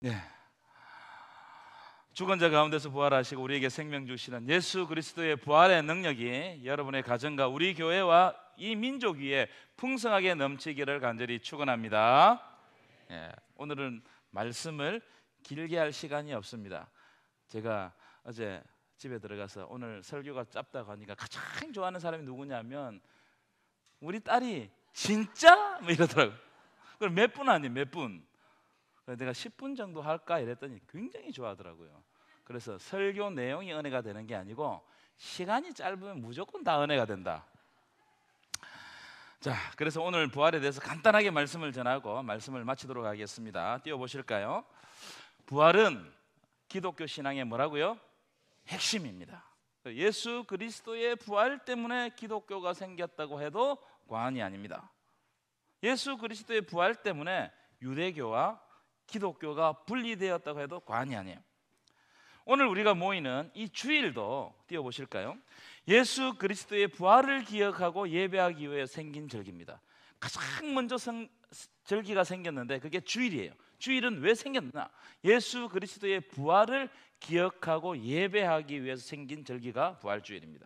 네. 죽은 자 가운데서 부활하시고 우리에게 생명 주시는 예수 그리스도의 부활의 능력이 여러분의 가정과 우리 교회와 이 민족 위에 풍성하게 넘치기를 간절히 축원합니다. 오늘은 말씀을 길게 할 시간이 없습니다. 제가 어제 집에 들어가서 오늘 설교가 짧다고 하니까 가장 좋아하는 사람이 누구냐면 우리 딸이 진짜? 뭐 이러더라고요. 그럼 몇 분 아니에요, 몇 분. 그래서 내가 10분 정도 할까 이랬더니 굉장히 좋아하더라고요. 그래서 설교 내용이 은혜가 되는 게 아니고 시간이 짧으면 무조건 다 은혜가 된다. 자, 그래서 오늘 부활에 대해서 간단하게 말씀을 전하고 말씀을 마치도록 하겠습니다. 띄워보실까요? 부활은 기독교 신앙의 뭐라고요? 핵심입니다. 예수 그리스도의 부활 때문에 기독교가 생겼다고 해도 과언이 아닙니다. 예수 그리스도의 부활 때문에 유대교와 기독교가 분리되었다고 해도 과언이 아니에요. 오늘 우리가 모이는 이 주일도 띄워보실까요? 예수 그리스도의 부활을 기억하고 예배하기 위해 생긴 절기입니다. 가장 먼저 절기가 생겼는데 그게 주일이에요. 주일은 왜 생겼나? 예수 그리스도의 부활을 기억하고 예배하기 위해서 생긴 절기가 부활주일입니다.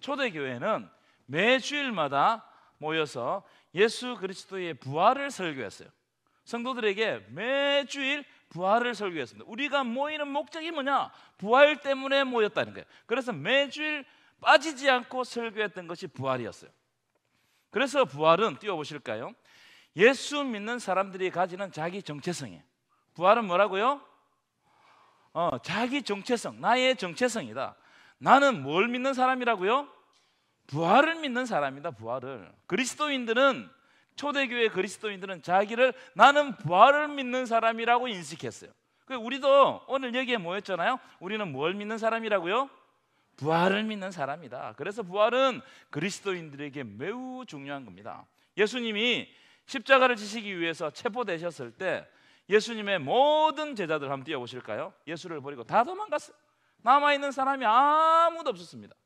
초대교회는 매 주일마다 모여서 예수 그리스도의 부활을 설교했어요. 성도들에게 매주일 부활을 설교했습니다. 우리가 모이는 목적이 뭐냐? 부활 때문에 모였다는 거예요. 그래서 매주일 빠지지 않고 설교했던 것이 부활이었어요. 그래서 부활은 띄워보실까요? 예수 믿는 사람들이 가지는 자기 정체성이에요. 부활은 뭐라고요? 자기 정체성, 나의 정체성이다. 나는 뭘 믿는 사람이라고요? 부활을 믿는 사람이다. 부활을. 그리스도인들은, 초대교회 그리스도인들은 자기를 나는 부활을 믿는 사람이라고 인식했어요. 우리도 오늘 여기에 모였잖아요. 우리는 뭘 믿는 사람이라고요? 부활을 믿는 사람이다. 그래서 부활은 그리스도인들에게 매우 중요한 겁니다. 예수님이 십자가를 지시기 위해서 체포되셨을 때 예수님의 모든 제자들 한번 띄워보실까요? 예수를 버리고 다 도망갔어요. 남아있는 사람이 아무도 없었습니다.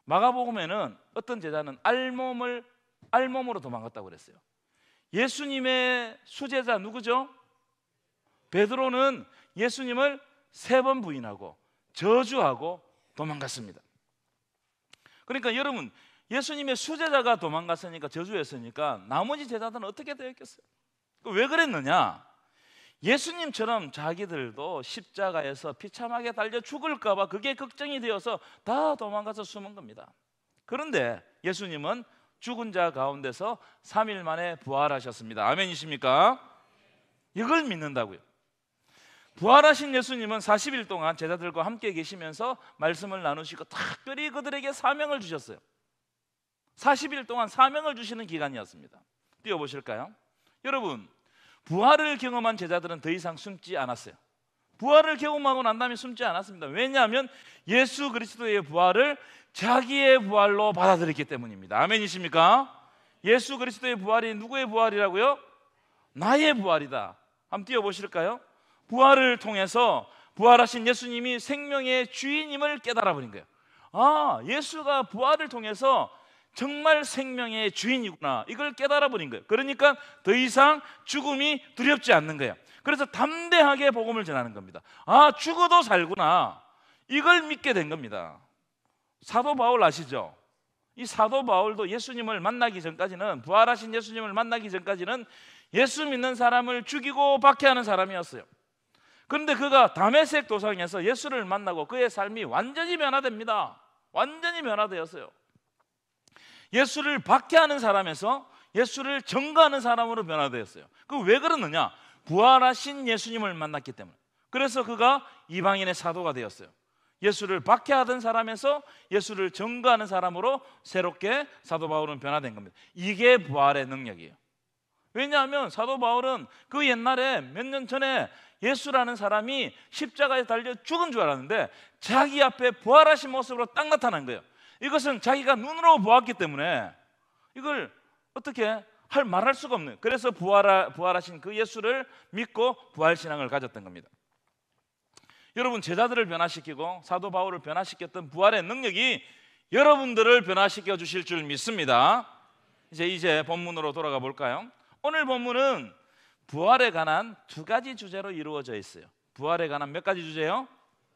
마가복음에는 어떤 제자는 알몸으로 도망갔다고 그랬어요. 예수님의 수제자 누구죠? 베드로는 예수님을 3번 부인하고 저주하고 도망갔습니다. 그러니까 여러분, 예수님의 수제자가 도망갔으니까, 저주했으니까 나머지 제자들은 어떻게 되었겠어요? 왜 그랬느냐? 예수님처럼 자기들도 십자가에서 비참하게 달려 죽을까 봐 그게 걱정이 되어서 다 도망가서 숨은 겁니다. 그런데 예수님은 죽은 자 가운데서 3일 만에 부활하셨습니다. 아멘이십니까? 이걸 믿는다고요. 부활하신 예수님은 40일 동안 제자들과 함께 계시면서 말씀을 나누시고 특별히 그들에게 사명을 주셨어요. 40일 동안 사명을 주시는 기간이었습니다. 띄워보실까요? 여러분, 부활을 경험한 제자들은 더 이상 숨지 않았어요. 부활을 경험하고 난 다음에 숨지 않았습니다. 왜냐하면 예수 그리스도의 부활을 자기의 부활로 받아들였기 때문입니다. 아멘이십니까? 예수 그리스도의 부활이 누구의 부활이라고요? 나의 부활이다. 한번 띄워보실까요? 부활을 통해서 부활하신 예수님이 생명의 주인임을 깨달아 버린 거예요. 아, 예수가 부활을 통해서 정말 생명의 주인이구나, 이걸 깨달아 버린 거예요. 그러니까 더 이상 죽음이 두렵지 않는 거예요. 그래서 담대하게 복음을 전하는 겁니다. 아, 죽어도 살구나, 이걸 믿게 된 겁니다. 사도 바울 아시죠? 이 사도 바울도 예수님을 만나기 전까지는, 부활하신 예수님을 만나기 전까지는 예수 믿는 사람을 죽이고 박해하는 사람이었어요. 그런데 그가 다메섹 도상에서 예수를 만나고 그의 삶이 완전히 변화됩니다. 완전히 변화되었어요. 예수를 박해하는 사람에서 예수를 전가하는 사람으로 변화되었어요. 그 왜 그러느냐? 부활하신 예수님을 만났기 때문에. 그래서 그가 이방인의 사도가 되었어요. 예수를 박해하던 사람에서 예수를 전가하는 사람으로 새롭게 사도 바울은 변화된 겁니다. 이게 부활의 능력이에요. 왜냐하면 사도 바울은 그 옛날에 몇 년 전에 예수라는 사람이 십자가에 달려 죽은 줄 알았는데 자기 앞에 부활하신 모습으로 딱 나타난 거예요. 이것은 자기가 눈으로 보았기 때문에 이걸 어떻게 말할 수가 없는 거예요. 그래서 부활하신 그 예수를 믿고 부활신앙을 가졌던 겁니다. 여러분, 제자들을 변화시키고 사도 바울을 변화시켰던 부활의 능력이 여러분들을 변화시켜 주실 줄 믿습니다. 이제 본문으로 돌아가 볼까요? 오늘 본문은 부활에 관한 두 가지 주제로 이루어져 있어요. 부활에 관한 몇 가지 주제요?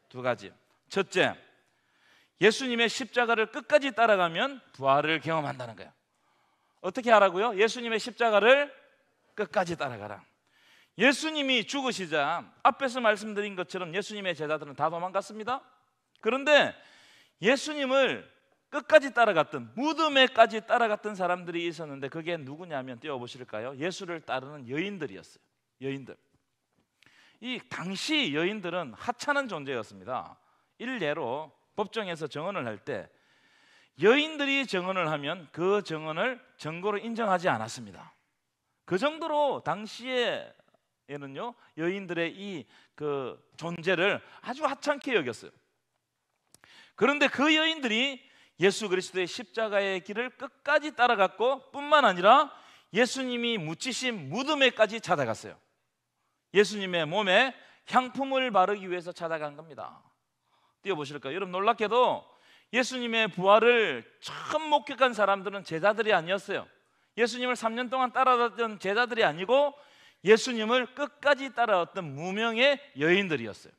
두 가지. 첫째, 예수님의 십자가를 끝까지 따라가면 부활을 경험한다는 거예요. 어떻게 하라고요? 예수님의 십자가를 끝까지 따라가라. 예수님이 죽으시자 앞에서 말씀드린 것처럼 예수님의 제자들은 다 도망갔습니다. 그런데 예수님을 끝까지 따라갔던, 무덤에까지 따라갔던 사람들이 있었는데 그게 누구냐면 띄워보실까요? 예수를 따르는 여인들이었어요. 여인들. 이 당시 여인들은 하찮은 존재였습니다. 일례로 법정에서 증언을 할 때 여인들이 증언을 하면 그 증언을 증거로 인정하지 않았습니다. 그 정도로 당시에는요 여인들의 이 그 존재를 아주 하찮게 여겼어요. 그런데 그 여인들이 예수 그리스도의 십자가의 길을 끝까지 따라갔고 뿐만 아니라 예수님이 묻히신 무덤에까지 찾아갔어요. 예수님의 몸에 향품을 바르기 위해서 찾아간 겁니다. 띄워보실까요? 여러분, 놀랍게도 예수님의 부활을 처음 목격한 사람들은 제자들이 아니었어요. 예수님을 3년 동안 따라갔던 제자들이 아니고 예수님을 끝까지 따라왔던 무명의 여인들이었어요.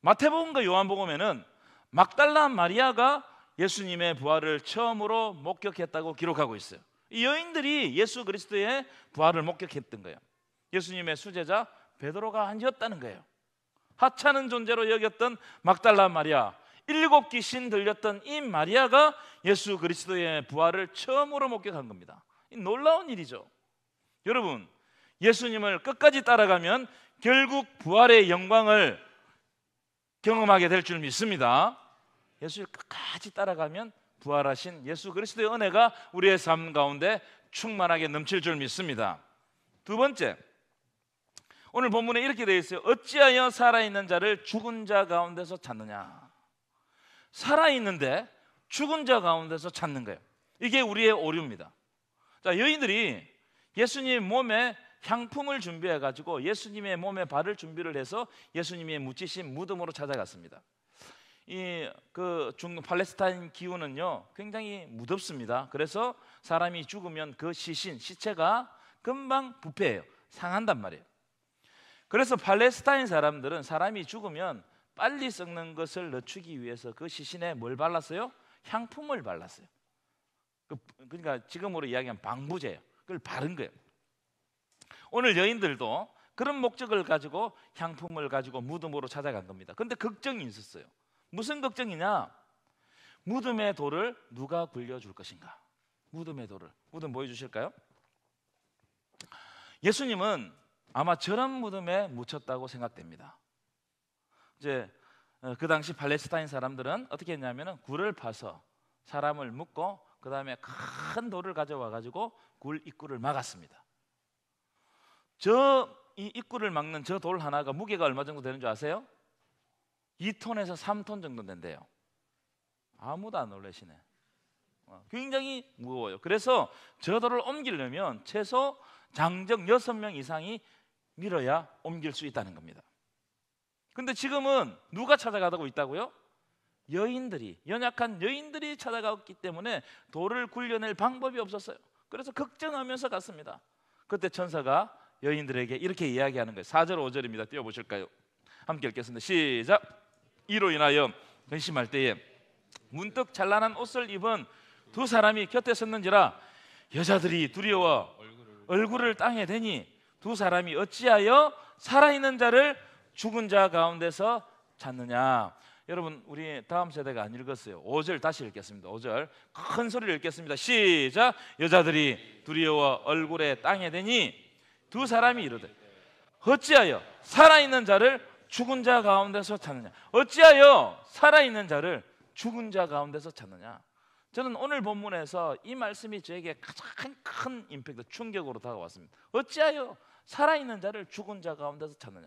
마태복음과 요한복음에는 막달라 마리아가 예수님의 부활을 처음으로 목격했다고 기록하고 있어요. 이 여인들이 예수 그리스도의 부활을 목격했던 거예요. 예수님의 수제자 베드로가 아니었다는 거예요. 하찮은 존재로 여겼던 막달라 마리아, 7 귀신 들렸던 이 마리아가 예수 그리스도의 부활을 처음으로 목격한 겁니다. 이 놀라운 일이죠. 여러분, 예수님을 끝까지 따라가면 결국 부활의 영광을 경험하게 될 줄 믿습니다. 예수를 끝까지 따라가면 부활하신 예수 그리스도의 은혜가 우리의 삶 가운데 충만하게 넘칠 줄 믿습니다. 두 번째, 오늘 본문에 이렇게 되어 있어요. 어찌하여 살아있는 자를 죽은 자 가운데서 찾느냐. 살아있는데 죽은 자 가운데서 찾는 거예요. 이게 우리의 오류입니다. 자, 여인들이 예수님 몸에 향품을 준비해가지고 예수님의 몸에 바를 준비를 해서 예수님의 묻히신 무덤으로 찾아갔습니다. 이 팔레스타인 기후는요 굉장히 무덥습니다. 그래서 사람이 죽으면 그 시체가 금방 부패해요. 상한단 말이에요. 그래서 팔레스타인 사람들은 사람이 죽으면 빨리 썩는 것을 늦추기 위해서 그 시신에 뭘 발랐어요? 향품을 발랐어요. 그러니까 지금으로 이야기하면 방부제예요. 그걸 바른 거예요. 오늘 여인들도 그런 목적을 가지고 향품을 가지고 무덤으로 찾아간 겁니다. 그런데 걱정이 있었어요. 무슨 걱정이냐? 무덤의 돌을 누가 굴려줄 것인가? 무덤의 돌을. 무덤 보여주실까요? 예수님은 아마 저런 무덤에 묻혔다고 생각됩니다. 이제 그 당시 팔레스타인 사람들은 어떻게 했냐면은 굴을 파서 사람을 묻고 그 다음에 큰 돌을 가져와 가지고 굴 입구를 막았습니다. 이 입구를 막는 저 돌 하나가 무게가 얼마 정도 되는 줄 아세요? 2톤에서 3톤 정도 된대요. 아무도 안 놀라시네. 굉장히 무거워요. 그래서 저 돌을 옮기려면 최소 장정 6명 이상이 밀어야 옮길 수 있다는 겁니다. 근데 지금은 누가 찾아가고 있다고요? 여인들이, 연약한 여인들이 찾아갔기 때문에 돌을 굴려낼 방법이 없었어요. 그래서 걱정하면서 갔습니다. 그때 천사가 여인들에게 이렇게 이야기하는 거예요. 4절 5절입니다. 띄워보실까요? 함께 읽겠습니다. 시작. 이로 인하여 근심할 때에 문득 찬란한 옷을 입은 두 사람이 곁에 섰는지라 여자들이 두려워 얼굴을 땅에 대니 두 사람이 어찌하여 살아있는 자를 죽은 자 가운데서 찾느냐. 여러분, 우리 다음 세대가 안 읽었어요. 5절 다시 읽겠습니다. 5절 큰 소리로 읽겠습니다. 시작. 여자들이 두려워 얼굴에 땅에 대니 두 사람이 이르되 어찌하여 살아있는 자를 죽은 자 가운데서 찾느냐. 어찌하여 살아있는 자를 죽은 자 가운데서 찾느냐. 저는 오늘 본문에서 이 말씀이 저에게 가장 큰 임팩트, 충격으로 다가왔습니다. 어찌하여 살아있는 자를 죽은 자 가운데서 찾느냐.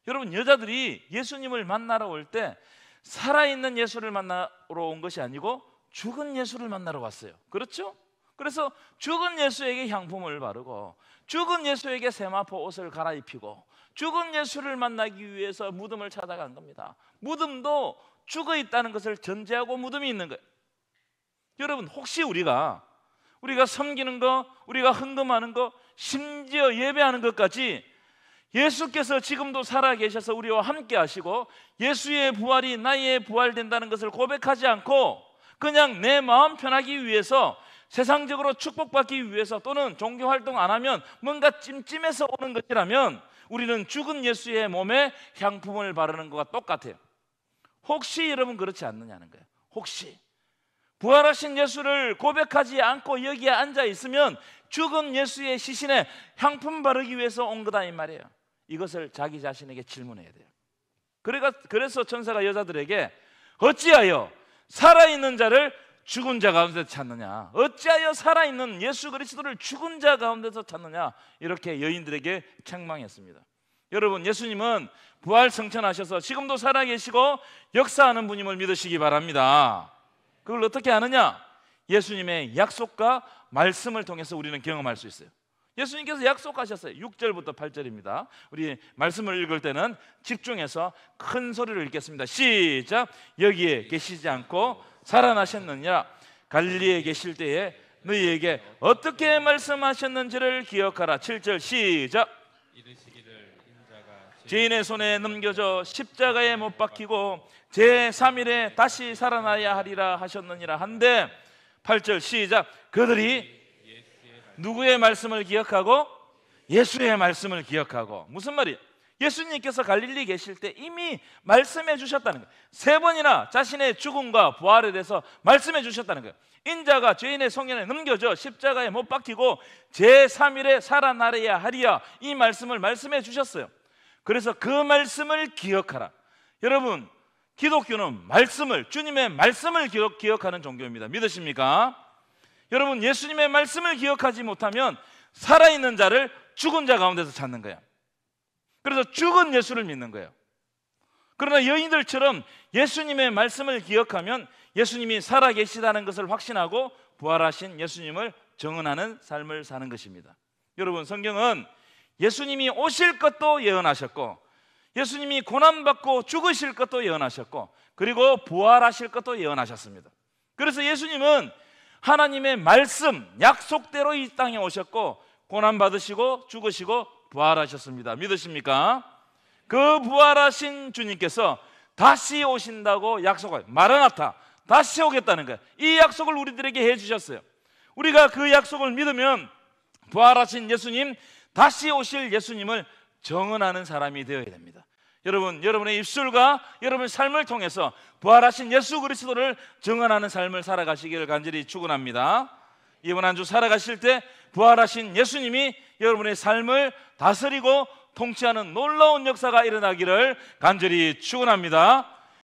여러분, 여자들이 예수님을 만나러 올 때 살아있는 예수를 만나러 온 것이 아니고 죽은 예수를 만나러 왔어요. 그렇죠? 그래서 죽은 예수에게 향품을 바르고 죽은 예수에게 세마포 옷을 갈아입히고 죽은 예수를 만나기 위해서 무덤을 찾아간 겁니다. 무덤도 죽어 있다는 것을 전제하고 무덤이 있는 거예요. 여러분, 혹시 우리가 우리가 섬기는 거, 우리가 헌금하는 거, 심지어 예배하는 것까지 예수께서 지금도 살아계셔서 우리와 함께 하시고 예수의 부활이 나의 부활된다는 것을 고백하지 않고 그냥 내 마음 편하기 위해서, 세상적으로 축복받기 위해서, 또는 종교활동 안 하면 뭔가 찜찜해서 오는 것이라면 우리는 죽은 예수의 몸에 향품을 바르는 것과 똑같아요. 혹시 여러분 그렇지 않느냐는 거예요. 혹시 부활하신 예수를 고백하지 않고 여기에 앉아 있으면 죽은 예수의 시신에 향품 바르기 위해서 온 거다 이 말이에요. 이것을 자기 자신에게 질문해야 돼요. 그래서 천사가 여자들에게 어찌하여 살아있는 자를 죽은 자 가운데서 찾느냐, 어찌하여 살아있는 예수 그리스도를 죽은 자 가운데서 찾느냐, 이렇게 여인들에게 책망했습니다. 여러분, 예수님은 부활 승천하셔서 지금도 살아계시고 역사하는 분임을 믿으시기 바랍니다. 그걸 어떻게 아느냐? 예수님의 약속과 말씀을 통해서 우리는 경험할 수 있어요. 예수님께서 약속하셨어요. 6절부터 8절입니다. 우리 말씀을 읽을 때는 집중해서 큰 소리로 읽겠습니다. 시작. 여기에 계시지 않고 살아나셨느냐? 갈릴리에 계실 때에 너희에게 어떻게 말씀하셨는지를 기억하라. 7절 시작. 이르시기를 인자가 죄인의 손에 넘겨져 십자가에 못 박히고 제3일에 다시 살아나야 하리라 하셨느니라 한데, 8절 시작. 그들이 누구의 말씀을 기억하고? 예수의 말씀을 기억하고. 무슨 말이에요? 예수님께서 갈릴리 계실 때 이미 말씀해 주셨다는 거예요. 3번이나 자신의 죽음과 부활에 대해서 말씀해 주셨다는 거예요. 인자가 죄인의 손에 넘겨져 십자가에 못 박히고 제3일에 살아나야 하리야, 이 말씀을 말씀해 주셨어요. 그래서 그 말씀을 기억하라. 여러분, 기독교는 말씀을, 주님의 말씀을 기억하는 종교입니다. 믿으십니까? 여러분, 예수님의 말씀을 기억하지 못하면 살아있는 자를 죽은 자 가운데서 찾는 거야. 그래서 죽은 예수를 믿는 거예요. 그러나 여인들처럼 예수님의 말씀을 기억하면 예수님이 살아계시다는 것을 확신하고 부활하신 예수님을 정언하는 삶을 사는 것입니다. 여러분, 성경은 예수님이 오실 것도 예언하셨고, 예수님이 고난받고 죽으실 것도 예언하셨고, 그리고 부활하실 것도 예언하셨습니다. 그래서 예수님은 하나님의 말씀, 약속대로 이 땅에 오셨고 고난받으시고 죽으시고 부활하셨습니다. 믿으십니까? 그 부활하신 주님께서 다시 오신다고 약속을, 마라나타, 다시 오겠다는 거예요. 이 약속을 우리들에게 해주셨어요. 우리가 그 약속을 믿으면 부활하신 예수님, 다시 오실 예수님을 정언하는 사람이 되어야 됩니다. 여러분, 여러분의 입술과 여러분의 삶을 통해서 부활하신 예수 그리스도를 정언하는 삶을 살아가시기를 간절히 축원합니다. 이번 한 주 살아가실 때 부활하신 예수님이 여러분의 삶을 다스리고 통치하는 놀라운 역사가 일어나기를 간절히 축원합니다.